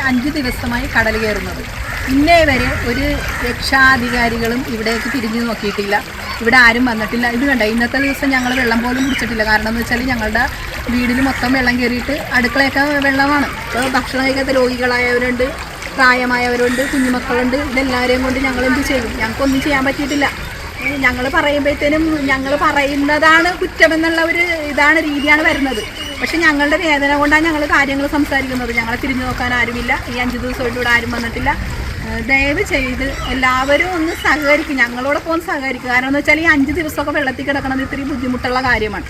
5 ദിവസമായി കടൽ കയറുന്നത്. ഇന്നേ വരെ ഒരു രക്ഷാധികാരികളും ഇവിടേക്ക് തിരിഞ്ഞു നോക്കിയിട്ടില്ല. ഇവിടെ ആരും വന്നിട്ടില്ല. ഇത് കണ്ട, ഇന്നത്തെ ദിവസം ഞങ്ങൾ വെള്ളം പോലും കുടിച്ചിട്ടില്ല. കാരണം എന്ന് വെച്ചാൽ ഞങ്ങളുടെ വീടിൽ മൊത്തം വെള്ളം കയറിയിട്ട് അടുക്കളയൊക്കെ വെള്ളമാണ്. ഇപ്പോൾ ഭക്ഷണം കഴിക്കാത്ത രോഗികളായവരുണ്ട്, പ്രായമായവരുണ്ട്, കുഞ്ഞുമക്കളുണ്ട്. ഇതെല്ലാവരെയും കൊണ്ട് ഞങ്ങൾ എന്ത് ചെയ്യും? ഞങ്ങൾക്കൊന്നും ചെയ്യാൻ പറ്റിയിട്ടില്ല. ഞങ്ങൾ പറയുമ്പോഴത്തേനും ഞങ്ങൾ പറയുന്നതാണ് കുറ്റമെന്നുള്ള ഒരു രീതിയാണ് വരുന്നത്. പക്ഷെ ഞങ്ങളുടെ വേദന കൊണ്ടാണ് ഞങ്ങൾ കാര്യങ്ങൾ സംസാരിക്കുന്നത്. ഞങ്ങളെ തിരിഞ്ഞു നോക്കാൻ ആരുമില്ല. ഈ 5 ദിവസമായിട്ട് ഇവിടെ ആരും വന്നിട്ടില്ല. ദയവ് ചെയ്ത് എല്ലാവരും ഒന്ന് സഹകരിക്കും, ഞങ്ങളോടൊപ്പം ഒന്ന് സഹകരിക്കും. കാരണം എന്ന് വെച്ചാൽ ഈ 5 ദിവസമൊക്കെ വെള്ളത്തിൽ കിടക്കണത് ഇത്തിരി ബുദ്ധിമുട്ടുള്ള കാര്യമാണ്.